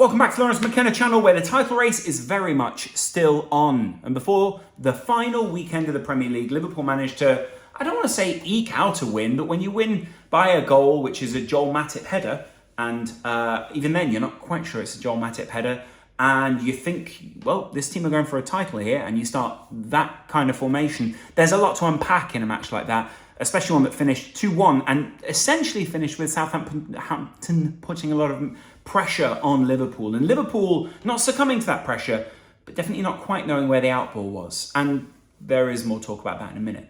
Welcome back to the Laurence McKenna channel, where the title race is very much still on. And before the final weekend of the Premier League, Liverpool managed to, I don't want to say eke out a win, but when you win by a goal, which is a Joel Matip header, and even then you're not quite sure it's a Joel Matip header, and you think, well, this team are going for a title here, and you start that kind of formation, there's a lot to unpack in a match like that, especially one that finished 2-1 and essentially finished with Southampton putting a lot of pressure on Liverpool. And Liverpool not succumbing to that pressure, but definitely not quite knowing where the outball was. And there is more talk about that in a minute.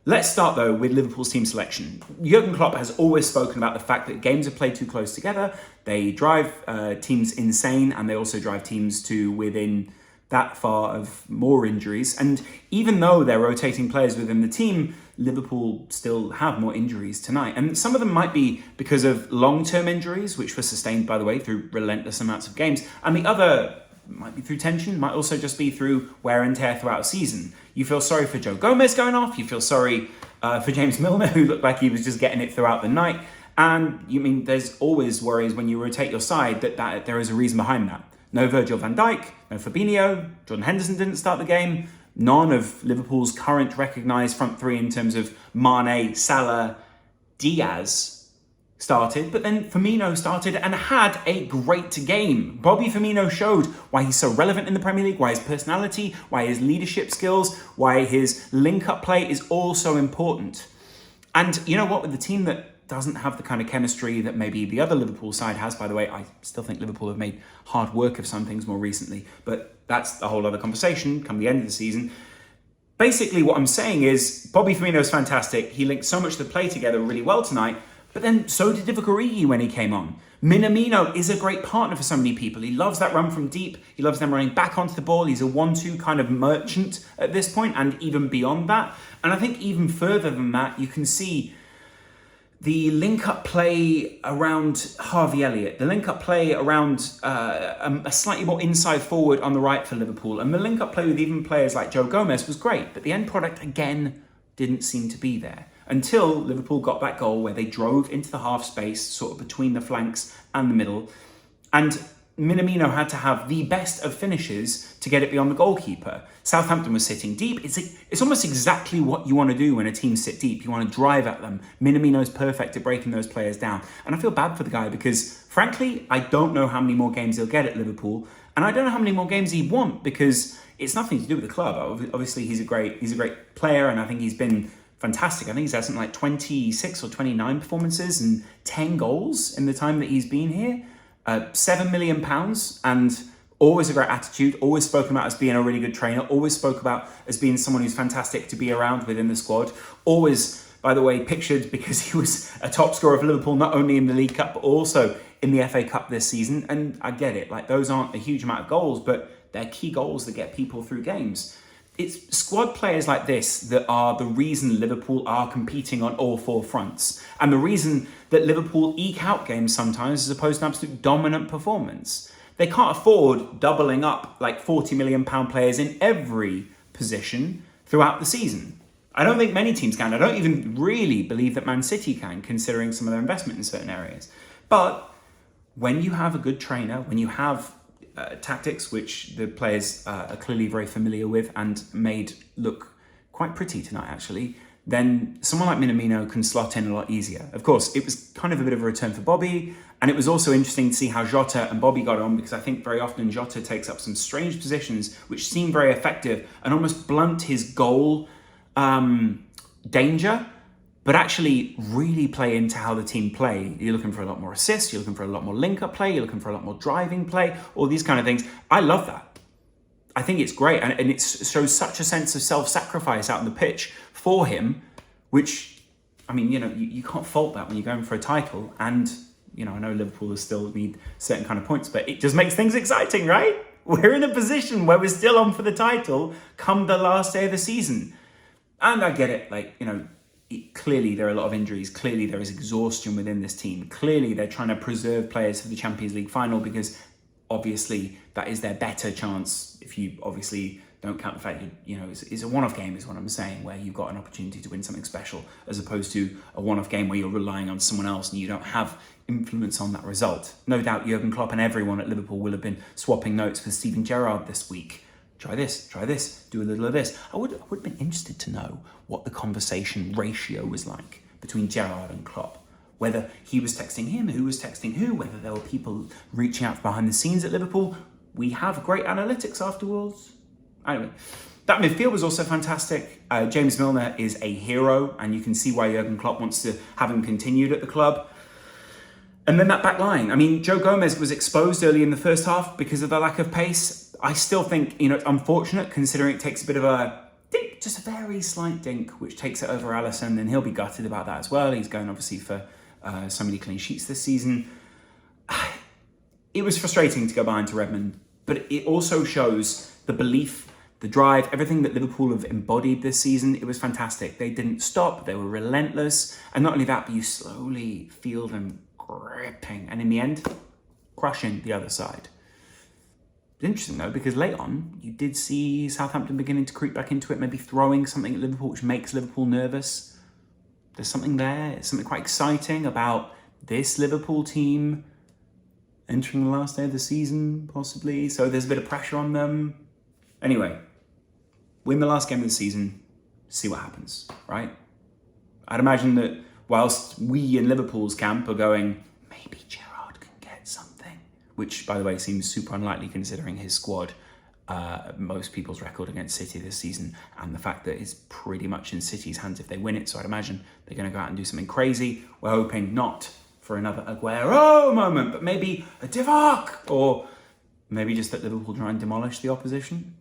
Let's start, though, with Liverpool's team selection. Jurgen Klopp has always spoken about the fact that games are played too close together. They drive teams insane, and they also drive teams to within that far of more injuries. And even though they're rotating players within the team, Liverpool still have more injuries tonight. And some of them might be because of long-term injuries, which were sustained, by the way, through relentless amounts of games. And the other might be through tension, might also just be through wear and tear throughout a season. You feel sorry for Joe Gomez going off. You feel sorry for James Milner, who looked like he was just getting it throughout the night. And there's always worries when you rotate your side that there is a reason behind that. No Virgil van Dijk, no Fabinho, Jordan Henderson didn't start the game. None of Liverpool's current recognised front three in terms of Mane, Salah, Diaz started. But then Firmino started and had a great game. Bobby Firmino showed why he's so relevant in the Premier League, why his personality, why his leadership skills, why his link-up play is all so important. And you know what, with the team that doesn't have the kind of chemistry that maybe the other Liverpool side has. By the way, I still think Liverpool have made hard work of some things more recently, but that's a whole other conversation come the end of the season. Basically, what I'm saying is Bobby Firmino is fantastic. He linked so much of the play together really well tonight, but then so did Divock Origi when he came on. Minamino is a great partner for so many people. He loves that run from deep. He loves them running back onto the ball. He's a 1-2 kind of merchant at this point, and even beyond that. And I think even further than that, you can see the link-up play around Harvey Elliott, the link-up play around a slightly more inside forward on the right for Liverpool, and the link-up play with even players like Joe Gomez was great, but the end product, again, didn't seem to be there. Until Liverpool got that goal where they drove into the half space, sort of between the flanks and the middle, and Minamino had to have the best of finishes to get it beyond the goalkeeper. Southampton was sitting deep. It's almost exactly what you want to do when a team sit deep. You want to drive at them. Minamino's perfect at breaking those players down. And I feel bad for the guy because, frankly, I don't know how many more games he'll get at Liverpool. And I don't know how many more games he'd want because it's nothing to do with the club. Obviously, he's a great player, and I think he's been fantastic. I think he's had something like 26 or 29 performances and 10 goals in the time that he's been here. £7 million, and always a great attitude, always spoken about as being a really good trainer, always spoke about as being someone who's fantastic to be around within the squad. Always, by the way, pictured because he was a top scorer for Liverpool, not only in the League Cup, but also in the FA Cup this season. And I get it, like those aren't a huge amount of goals, but they're key goals that get people through games. It's squad players like this that are the reason Liverpool are competing on all four fronts, and the reason that Liverpool eke out games sometimes as opposed to an absolute dominant performance. They can't afford doubling up like £40 million players in every position throughout the season. I don't think many teams can. I don't even really believe that Man City can, considering some of their investment in certain areas. But when you have a good trainer, when you have tactics which the players are clearly very familiar with and made look quite pretty tonight, actually, then someone like Minamino can slot in a lot easier. Of course, it was kind of a bit of a return for Bobby, and it was also interesting to see how Jota and Bobby got on, because I think very often Jota takes up some strange positions which seem very effective and almost blunt his goal danger, but actually really play into how the team play. You're looking for a lot more assists, you're looking for a lot more link-up play, you're looking for a lot more driving play, all these kind of things. I love that. I think it's great, and it shows such a sense of self-sacrifice out on the pitch for him, which, you can't fault that when you're going for a title. And, I know Liverpool will still need certain kind of points, but it just makes things exciting, right? We're in a position where we're still on for the title come the last day of the season. And I get it, clearly there are a lot of injuries. Clearly there is exhaustion within this team. Clearly they're trying to preserve players for the Champions League final because obviously that is their better chance if you obviously Don't count the fact it's a one-off game is what I'm saying, where you've got an opportunity to win something special, as opposed to a one-off game where you're relying on someone else and you don't have influence on that result. No doubt Jurgen Klopp and everyone at Liverpool will have been swapping notes with Steven Gerrard this week. Try this, do a little of this. I would have been interested to know what the conversation ratio was like between Gerrard and Klopp. Whether he was texting him, who was texting who, whether there were people reaching out behind the scenes at Liverpool. We have great analytics afterwards. Anyway, that midfield was also fantastic. James Milner is a hero, and you can see why Jurgen Klopp wants to have him continued at the club. And then that back line. I mean, Joe Gomez was exposed early in the first half because of the lack of pace. I still think, it's unfortunate considering it takes a bit of a dink, just a very slight dink, which takes it over Alisson, and he'll be gutted about that as well. He's going obviously for so many clean sheets this season. It was frustrating to go behind to Redmond, but it also shows the belief, the drive, everything that Liverpool have embodied this season. It was fantastic. They didn't stop. They were relentless. And not only that, but you slowly feel them gripping. And in the end, crushing the other side. It's interesting though, because late on, you did see Southampton beginning to creep back into it, maybe throwing something at Liverpool, which makes Liverpool nervous. There's something there. It's something quite exciting about this Liverpool team entering the last day of the season, possibly. So there's a bit of pressure on them. Anyway, win the last game of the season, see what happens, right? I'd imagine that whilst we in Liverpool's camp are going, maybe Gerrard can get something, which, by the way, seems super unlikely considering his squad, most people's record against City this season, and the fact that it's pretty much in City's hands if they win it. So I'd imagine they're going to go out and do something crazy. We're hoping not for another Aguero moment, but maybe a Divock, or maybe just that Liverpool try and demolish the opposition.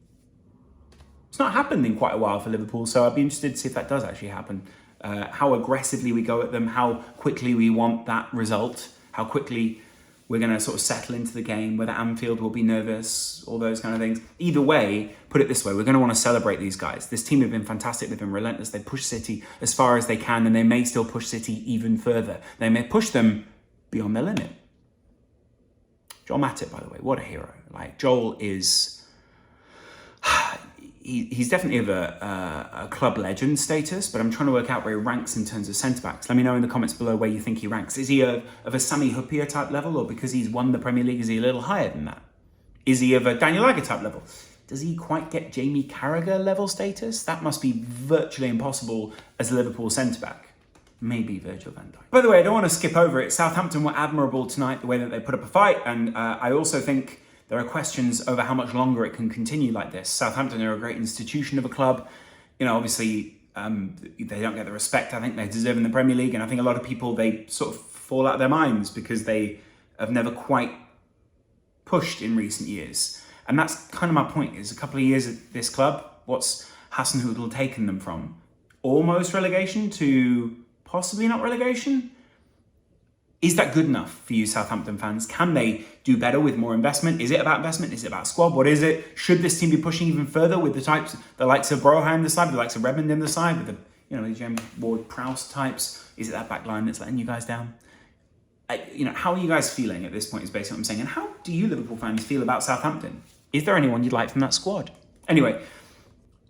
It's not happened in quite a while for Liverpool, so I'd be interested to see if that does actually happen. How aggressively we go at them, how quickly we want that result, how quickly we're going to sort of settle into the game, whether Anfield will be nervous, all those kind of things. Either way, put it this way, we're going to want to celebrate these guys. This team have been fantastic, they've been relentless, they push City as far as they can, and they may still push City even further. They may push them beyond their limit. Joel Matip, by the way, what a hero. Like, Joel is... He's definitely of a club legend status, but I'm trying to work out where he ranks in terms of centre-backs. Let me know in the comments below where you think he ranks. Is he of a Sami Hyypiä type level, or because he's won the Premier League, is he a little higher than that? Is he of a Daniel Agger type level? Does he quite get Jamie Carragher level status? That must be virtually impossible as a Liverpool centre-back. Maybe Virgil van Dijk. By the way, I don't want to skip over it. Southampton were admirable tonight, the way that they put up a fight, and I also think there are questions over how much longer it can continue like this. Southampton are a great institution of a club. Obviously, they don't get the respect I think they deserve in the Premier League. And I think a lot of people, they sort of fall out of their minds because they have never quite pushed in recent years. And that's kind of my point, is a couple of years at this club, what's Hasenhüttl taken them from? Almost relegation to possibly not relegation? Is that good enough for you Southampton fans? Can they do better with more investment? Is it about investment? Is it about squad? What is it? Should this team be pushing even further with the likes of Broja in the side, with the likes of Redmond in the side, with the James Ward-Prowse types? Is it that back line that's letting you guys down? How are you guys feeling at this point is basically what I'm saying. And how do you Liverpool fans feel about Southampton? Is there anyone you'd like from that squad? Anyway,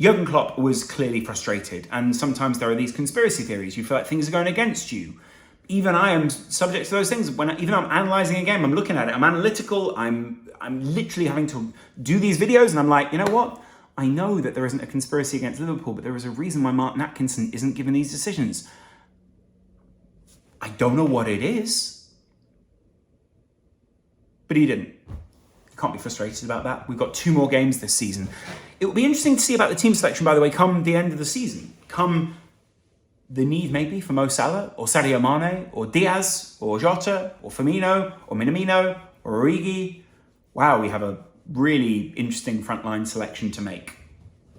Jurgen Klopp was clearly frustrated, and sometimes there are these conspiracy theories. You feel like things are going against you. Even I am subject to those things. Even though I'm analysing a game, I'm looking at it, I'm analytical, I'm literally having to do these videos, and I'm like, you know what? I know that there isn't a conspiracy against Liverpool, but there is a reason why Martin Atkinson isn't given these decisions. I don't know what it is, but he didn't. Can't be frustrated about that. We've got 2 more games this season. It will be interesting to see about the team selection, by the way, come the end of the season. Come the need maybe for Mo Salah, or Sadio Mane, or Diaz, or Jota, or Firmino, or Minamino, or Origi. Wow, we have a really interesting frontline selection to make.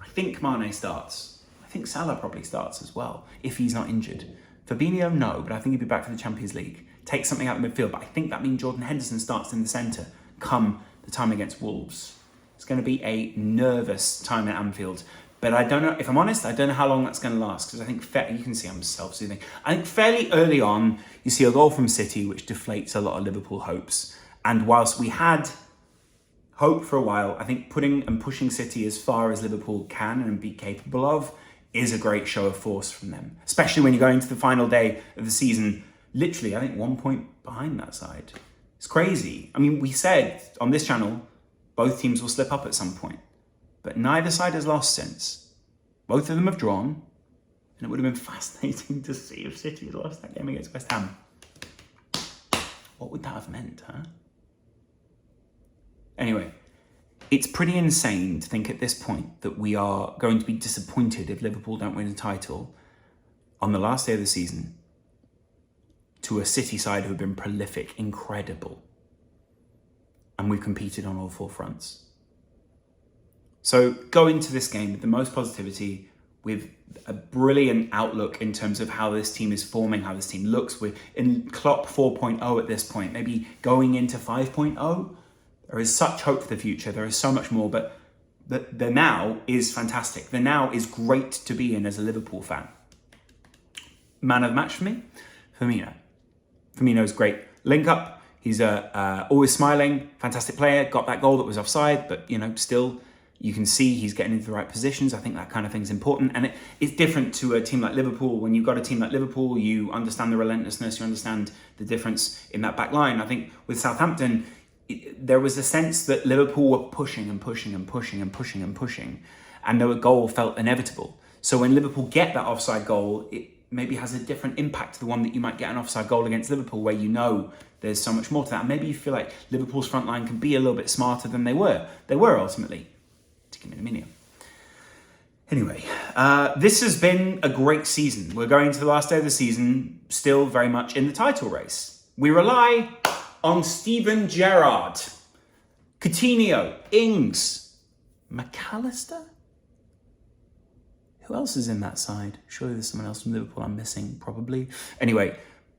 I think Mane starts. I think Salah probably starts as well, if he's not injured. Fabinho, no, but I think he'll be back for the Champions League. Take something out of the midfield, but I think that means Jordan Henderson starts in the centre come the time against Wolves. It's going to be a nervous time at Anfield. But I don't know, if I'm honest, I don't know how long that's going to last, because I think, you can see I'm self-soothing. I think fairly early on, you see a goal from City, which deflates a lot of Liverpool hopes. And whilst we had hope for a while. I think putting and pushing City as far as Liverpool can and be capable of is a great show of force from them, especially when you go into the final day of the season, literally, I think 1 point behind that side. It's crazy. I mean, we said on this channel, both teams will slip up at some point, but neither side has lost since. Both of them have drawn, and it would have been fascinating to see if City had lost that game against West Ham. What would that have meant, huh? Anyway, it's pretty insane to think at this point that we are going to be disappointed if Liverpool don't win a title on the last day of the season to a City side who have been prolific, incredible. And we've competed on all 4 fronts. So go into this game with the most positivity, with a brilliant outlook in terms of how this team is forming, how this team looks. We're in Klopp 4.0 at this point, maybe going into 5.0. There is such hope for the future. There is so much more, but the now is fantastic. The now is great to be in as a Liverpool fan. Man of the match for me, Firmino. Firmino's great link up. He's always smiling, fantastic player. Got that goal that was offside, but still you can see he's getting into the right positions. I think that kind of thing's important, and it's different to a team like Liverpool. When you've got a team like Liverpool, you understand the relentlessness, you understand the difference in that back line. I think with Southampton, there was a sense that Liverpool were pushing and pushing and pushing and pushing and pushing, and the goal felt inevitable. So when Liverpool get that offside goal, it maybe has a different impact to the one that you might get an offside goal against Liverpool, where there's so much more to that. And maybe you feel like Liverpool's front line can be a little bit smarter than they were. They were ultimately. Minamino. Anyway, this has been a great season. We're going to the last day of the season, still very much in the title race. We rely on Steven Gerrard, Coutinho, Ings, McAllister? Who else is in that side? Surely there's someone else from Liverpool I'm missing, probably. Anyway,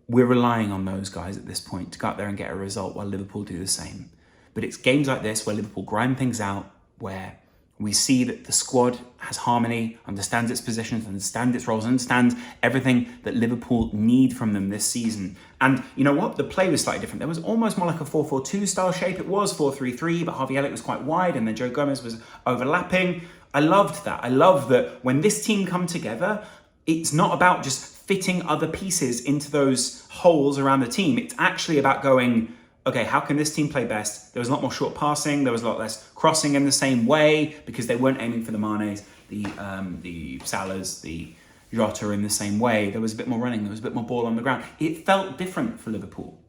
we're relying on those guys at this point to go out there and get a result while Liverpool do the same. But it's games like this where Liverpool grind things out, where we see that the squad has harmony, understands its positions, understands its roles, understands everything that Liverpool need from them this season. And you know what? The play was slightly different. There was almost more like a 4-4-2 style shape. It was 4-3-3, but Harvey Elliott was quite wide and then Joe Gomez was overlapping. I loved that. I love that when this team come together, it's not about just fitting other pieces into those holes around the team. It's actually about going, okay, how can this team play best? There was a lot more short passing. There was a lot less crossing in the same way because they weren't aiming for the Manes, the Salahs, the Jota in the same way. There was a bit more running. There was a bit more ball on the ground. It felt different for Liverpool.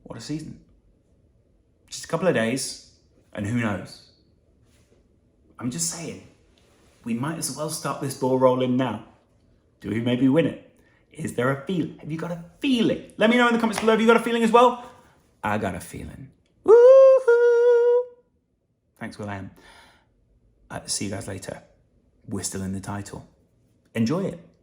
What a season. Just a couple of days, and who knows? I'm just saying, we might as well start this ball rolling now. Do we maybe win it? Is there a feeling? Have you got a feeling? Let me know in the comments below. Have you got a feeling as well? I got a feeling. Woohoo! Thanks, Will.i.am. See you guys later. We're still in the title. Enjoy it.